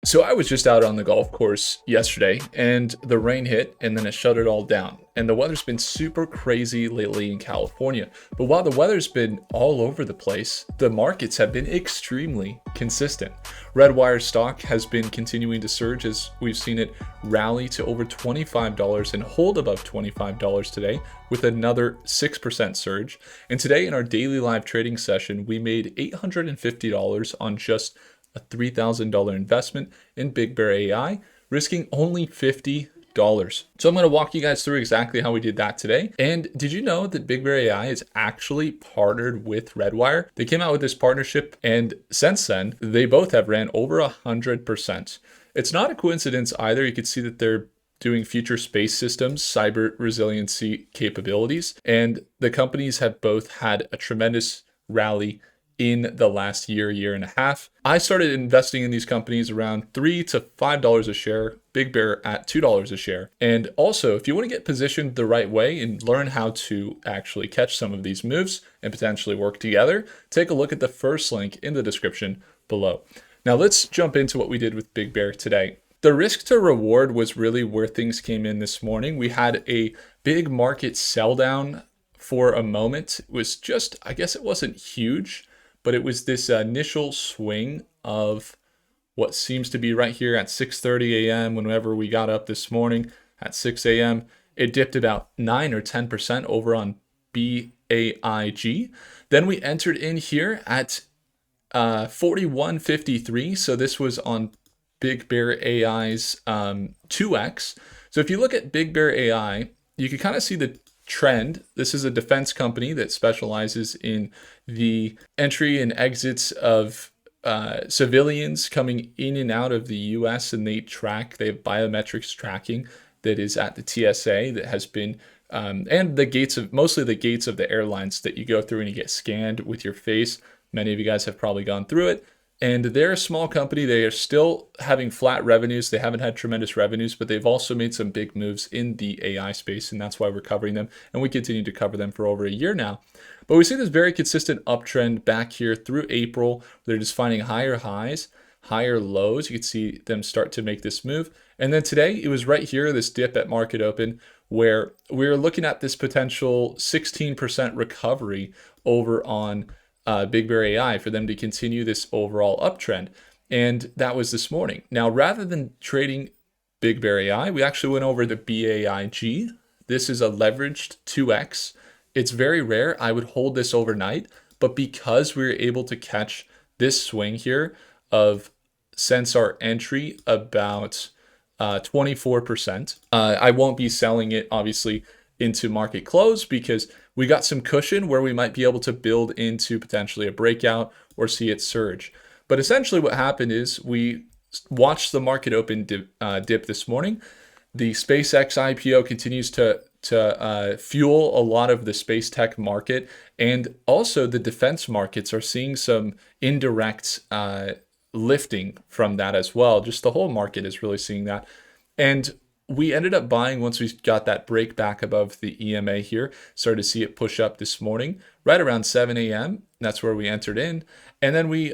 So I was just out on the golf course yesterday and the rain hit and then it shut it all down. And the weather's been super crazy lately in California. But while the weather's been all over the place, the markets have been extremely consistent. Redwire stock has been continuing to surge as we've seen it rally to over $25 and hold above $25 today with another 6% surge. And today in our daily live trading session, we made $850 on just a $3,000 investment in BigBearAI, risking only $50. So I'm going to walk you guys through exactly how we did that today. And did you know that BigBearAI is actually partnered with Redwire? They came out with this partnership, and since then, they both have ran over 100%. It's not a coincidence either. You can see that they're doing future space systems, cyber resiliency capabilities, and the companies have both had a tremendous rally in the last year and a half. I started investing in these companies around $3 to $5 a share, Big Bear at $2 a share. And also, if you want to get positioned the right way and learn how to actually catch some of these moves and potentially work together, take a look at the first link in the description below. Now let's jump into what we did with Big Bear today. The risk to reward was really where things came in this morning. We had a big market sell down for a moment. It was just, I guess it wasn't huge, but it was this initial swing of what seems to be right here at 6:30 a.m. Whenever we got up this morning at 6 a.m., it dipped about 9 or 10% over on BAIG. Then we entered in here at 41.53. So this was on Big Bear AI's 2x. So if you look at Big Bear AI, you can kind of see the trend. This is a defense company that specializes in the entry and exits of civilians coming in and out of the US, and they have biometrics tracking that is at the TSA that has been and the gates of mostly the gates of the airlines that you go through and you get scanned with your face. Many of you guys have probably gone through it. And they're a small company. They are still having flat revenues. They haven't had tremendous revenues, but they've also made some big moves in the AI space, and that's why we're covering them. And we continue to cover them for over a year now. But we see this very consistent uptrend back here through April. They're just finding higher highs, higher lows. You can see them start to make this move. And then today, it was right here, this dip at market open, where we're looking at this potential 16% recovery over on Big Bear AI for them to continue this overall uptrend. And that was this morning. Now, rather than trading Big Bear AI, we actually went over the BAIG. This is a leveraged 2x. It's very rare. I would hold this overnight, but because we were able to catch this swing here of since our entry about 24%, I won't be selling it obviously into market close because we got some cushion where we might be able to build into potentially a breakout or see it surge. But essentially what happened is we watched the market open dip this morning. The SpaceX IPO continues to fuel a lot of the space tech market, and also the defense markets are seeing some indirect lifting from that as well. Just the whole market is really seeing that. And we ended up buying once we got that break back above the EMA here. Started to see it push up this morning, right around 7 a.m. That's where we entered in. And then we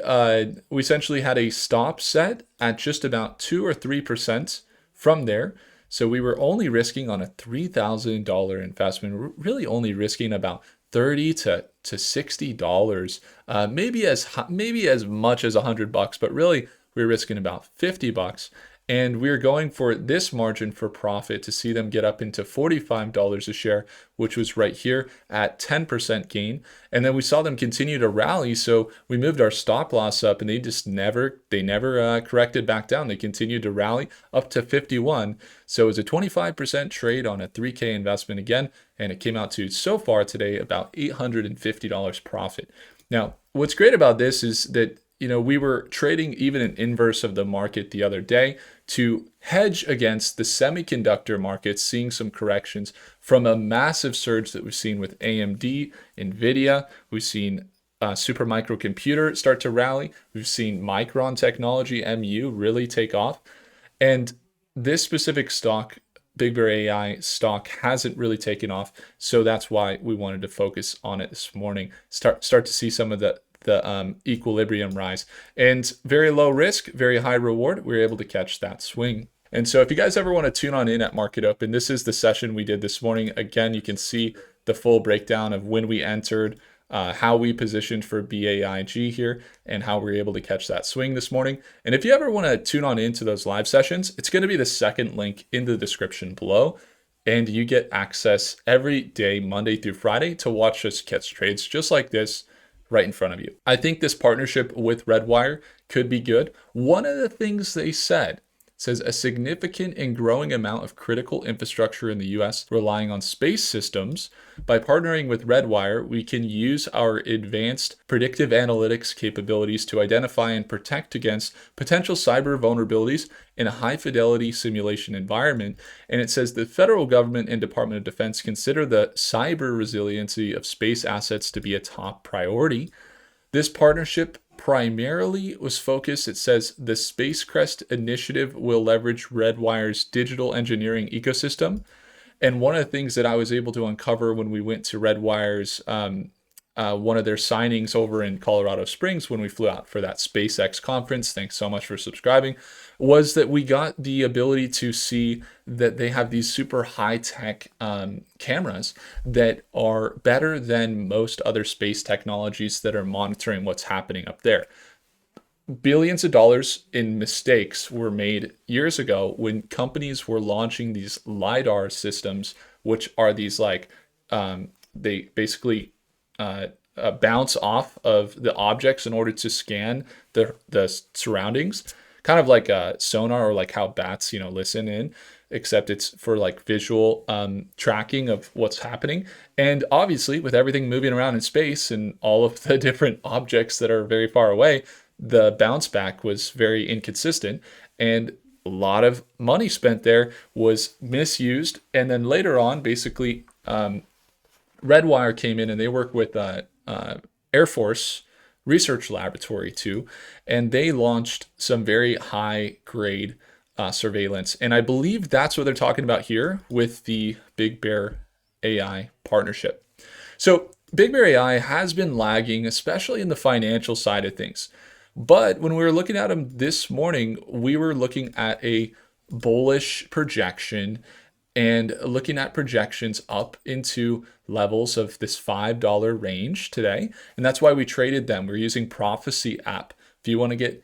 essentially had a stop set at just about 2 or 3% from there. So we were only risking on a $3,000 investment. We're really only risking about $30 to $60, maybe as much as $100, but really we're risking about $50. And we're going for this margin for profit to see them get up into $45 a share, which was right here at 10% gain. And then we saw them continue to rally. So we moved our stop loss up, and they never corrected back down. They continued to rally up to 51. So it was a 25% trade on a 3K investment again. And it came out to so far today about $850 profit. Now, what's great about this is that we were trading even an inverse of the market the other day to hedge against the semiconductor market, seeing some corrections from a massive surge that we've seen with AMD, NVIDIA. We've seen Supermicro Computer start to rally. We've seen Micron Technology, MU, really take off. And this specific stock, Big Bear AI stock, hasn't really taken off. So that's why we wanted to focus on it this morning. Start to see some of the the equilibrium rise. And very low risk, very high reward. We were able to catch that swing. And so if you guys ever want to tune on in at Market Open, this is the session we did this morning. Again, you can see the full breakdown of when we entered, how we positioned for BAIG here, and how we were able to catch that swing this morning. And if you ever want to tune on into those live sessions, it's going to be the second link in the description below. And you get access every day, Monday through Friday, to watch us catch trades just like this right in front of you. I think this partnership with Redwire could be good. One of the things they said says a significant and growing amount of critical infrastructure in the US relying on space systems. By partnering with Redwire, we can use our advanced predictive analytics capabilities to identify and protect against potential cyber vulnerabilities in a high fidelity simulation environment. And it says the federal government and Department of Defense consider the cyber resiliency of space assets to be a top priority. This partnership primarily was focused, it says, the Spacecrest initiative will leverage Redwire's digital engineering ecosystem. And one of the things that I was able to uncover when we went to Redwire's, one of their signings over in Colorado Springs when we flew out for that SpaceX conference, thanks so much for subscribing, was that we got the ability to see that they have these super high-tech cameras that are better than most other space technologies that are monitoring what's happening up there. Billions of dollars in mistakes were made years ago when companies were launching these LiDAR systems, which are these like, they basically bounce off of the objects in order to scan the surroundings, kind of like a sonar or like how bats, listen in, except it's for like visual tracking of what's happening. And obviously with everything moving around in space and all of the different objects that are very far away, the bounce back was very inconsistent, and a lot of money spent there was misused. And then later on, basically, Redwire came in and they work with Air Force Research Laboratory too, and they launched some very high grade surveillance. And I believe that's what they're talking about here with the Big Bear AI partnership. So Big Bear AI has been lagging, especially in the financial side of things. But when we were looking at them this morning, we were looking at a bullish projection and looking at projections up into levels of this $5 range today. And that's why we traded them. We're using Prophecy app. If you want to get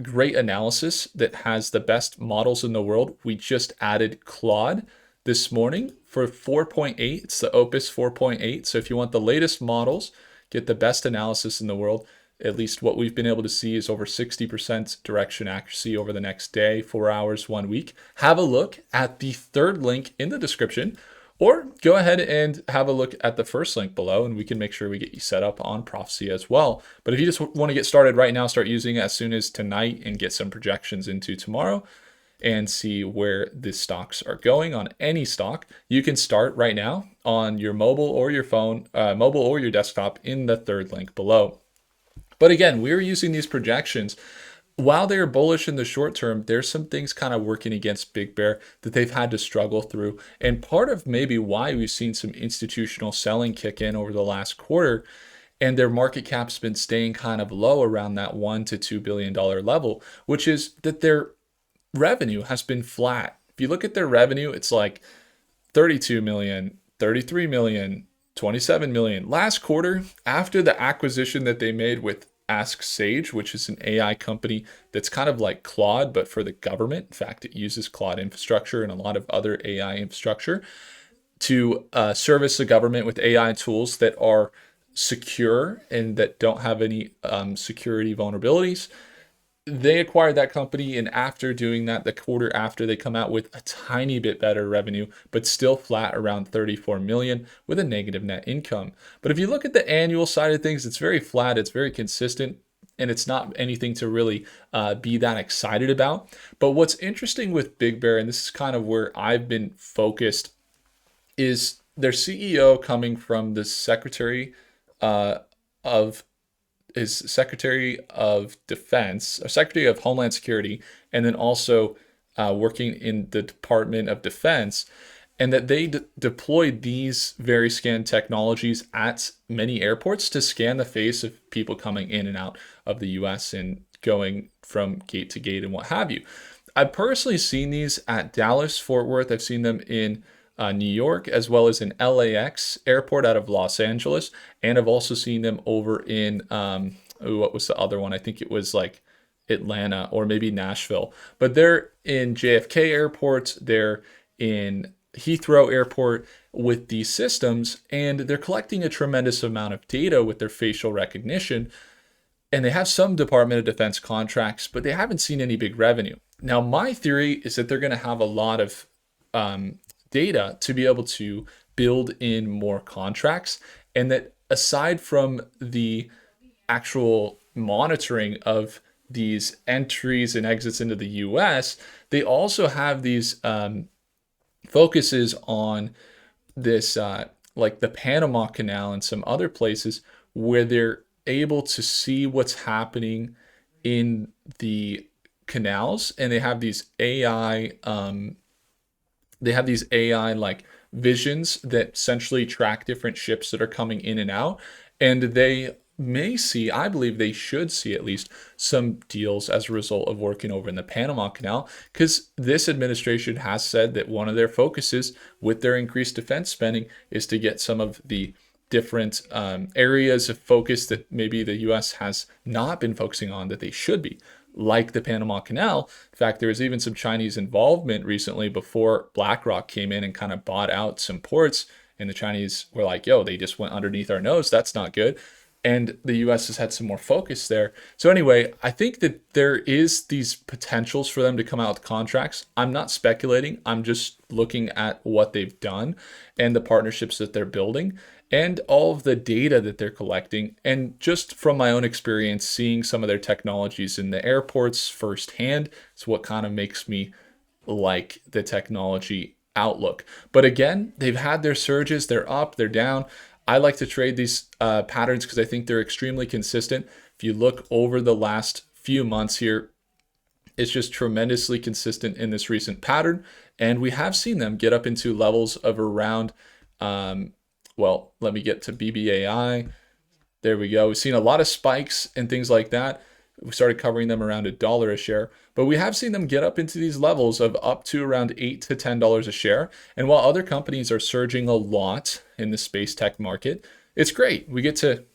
great analysis that has the best models in the world, we just added Claude this morning for 4.8. It's the Opus 4.8. So if you want the latest models, get the best analysis in the world, at least what we've been able to see is over 60% direction accuracy over the next day, 4 hours, 1 week. Have a look at the third link in the description, or go ahead and have a look at the first link below, and we can make sure we get you set up on Prophecy as well. But if you just want to get started right now, start using it as soon as tonight and get some projections into tomorrow and see where the stocks are going on any stock, you can start right now on your mobile or your phone, mobile or your desktop in the third link below. But again, we're using these projections. While they're bullish in the short term, there's some things kind of working against Big Bear that they've had to struggle through. And part of maybe why we've seen some institutional selling kick in over the last quarter, and their market cap's been staying kind of low around that $1 to $2 billion level, which is that their revenue has been flat. If you look at their revenue, it's like 32 million, 33 million, 27 million. Last quarter, after the acquisition that they made with Ask Sage, which is an AI company that's kind of like Claude, but for the government. In fact, it uses Claude infrastructure and a lot of other AI infrastructure to service the government with AI tools that are secure and that don't have any security vulnerabilities. They acquired that company, and after doing that, the quarter after, they come out with a tiny bit better revenue, but still flat around 34 million with a negative net income. But if you look at the annual side of things, it's very flat, it's very consistent, and it's not anything to really be that excited about. But what's interesting with Big Bear, and this is kind of where I've been focused, is their CEO coming from the Secretary of Defense, or Secretary of Homeland Security, and then also working in the Department of Defense. and that they deployed these very scan technologies at many airports to scan the face of people coming in and out of the US and going from gate to gate and what have you. I've personally seen these at Dallas, Fort Worth. I've seen them in New York, as well as in LAX airport out of Los Angeles. And I've also seen them over in, what was the other one? I think it was like Atlanta or maybe Nashville. But they're in JFK airports, they're in Heathrow Airport with these systems, and they're collecting a tremendous amount of data with their facial recognition. And they have some Department of Defense contracts, but they haven't seen any big revenue. Now, my theory is that they're going to have a lot of data to be able to build in more contracts, and that aside from the actual monitoring of these entries and exits into the US, they also have these focuses on this, like the Panama Canal and some other places where they're able to see what's happening in the canals, and they have these AI like visions that essentially track different ships that are coming in and out, and they may see, I believe they should see at least some deals as a result of working over in the Panama Canal, because this administration has said that one of their focuses with their increased defense spending is to get some of the different areas of focus that maybe the US has not been focusing on that they should be, like the Panama Canal. In fact, there was even some Chinese involvement recently before BlackRock came in and kind of bought out some ports, and the Chinese were like, yo, they just went underneath our nose. That's not good. And the US has had some more focus there. So anyway, I think that there is these potentials for them to come out with contracts. I'm not speculating. I'm just looking at what they've done and the partnerships that they're building and all of the data that they're collecting. And just from my own experience, seeing some of their technologies in the airports firsthand is what kind of makes me like the technology outlook. But again, they've had their surges. They're up, they're down. I like to trade these patterns because I think they're extremely consistent. If you look over the last few months here, it's just tremendously consistent in this recent pattern. And we have seen them get up into levels of around, well, let me get to BBAI. There we go. We've seen a lot of spikes and things like that. We started covering them around $1 a share, but we have seen them get up into these levels of up to around $8 to $10 a share. And while other companies are surging a lot in the space tech market, it's great. We get to,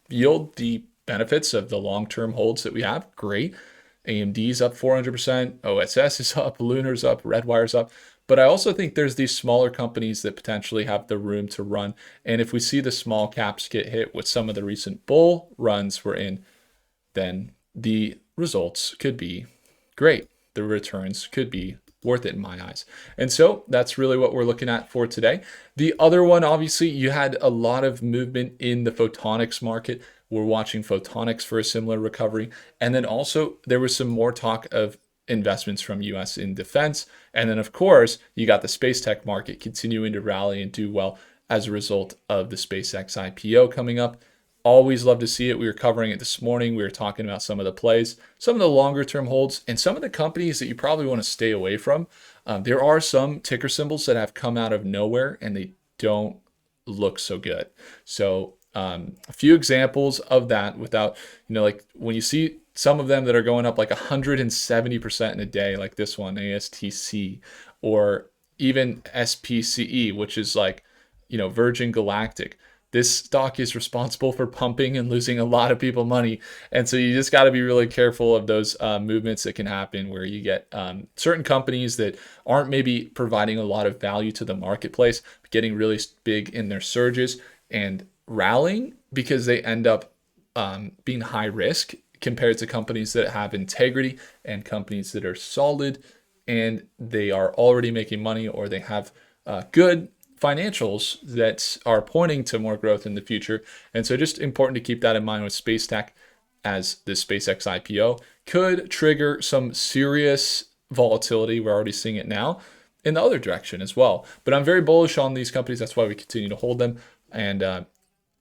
yield the benefits of the long-term holds that we have. Great. AMD's up 400%, OSS is up, Lunar's up, Redwire's up. But I also think there's these smaller companies that potentially have the room to run. And if we see the small caps get hit with some of the recent bull runs we're in, then the results could be great. The returns could be worth it in my eyes. And so that's really what we're looking at for today. The other one, obviously, you had a lot of movement in the photonics market. We're watching photonics for a similar recovery. And then also there was some more talk of investments from US in defense. And then of course, you got the space tech market continuing to rally and do well as a result of the SpaceX IPO coming up. Always love to see it. We were covering it this morning. We were talking about some of the plays, some of the longer term holds, and some of the companies that you probably want to stay away from. There are some ticker symbols that have come out of nowhere and they don't look so good. So a few examples of that without, like when you see some of them that are going up like 170% in a day, like this one, ASTC, or even SPCE, which is like, Virgin Galactic. This stock is responsible for pumping and losing a lot of people money. And so you just got to be really careful of those movements that can happen where you get certain companies that aren't maybe providing a lot of value to the marketplace, but getting really big in their surges and rallying because they end up being high risk compared to companies that have integrity and companies that are solid and they are already making money or they have good financials that are pointing to more growth in the future. And so just important to keep that in mind with space tech, as the SpaceX IPO could trigger some serious volatility. We're already seeing it now in the other direction as well. But I'm very bullish on these companies. That's why we continue to hold them. And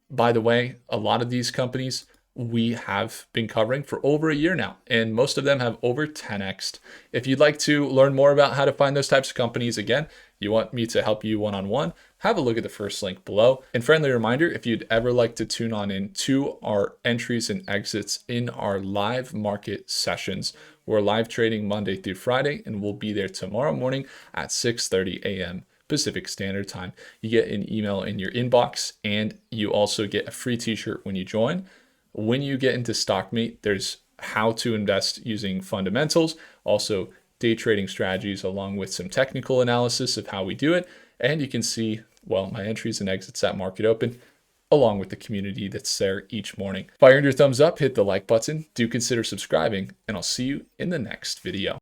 by the way, a lot of these companies we have been covering for over a year now, and most of them have over 10x'd. If you'd like to learn more about how to find those types of companies, again, you want me to help you one-on-one, have a look at the first link below. And friendly reminder, if you'd ever like to tune on in to our entries and exits in our live market sessions, we're live trading Monday through Friday, and we'll be there tomorrow morning at 6:30 a.m. Pacific Standard Time. You get an email in your inbox, and you also get a free t-shirt when you join. When you get into StockMate, there's how to invest using fundamentals, also day trading strategies, along with some technical analysis of how we do it. And you can see, well, my entries and exits at market open, along with the community that's there each morning. If I earned your thumbs up, hit the like button, do consider subscribing, and I'll see you in the next video.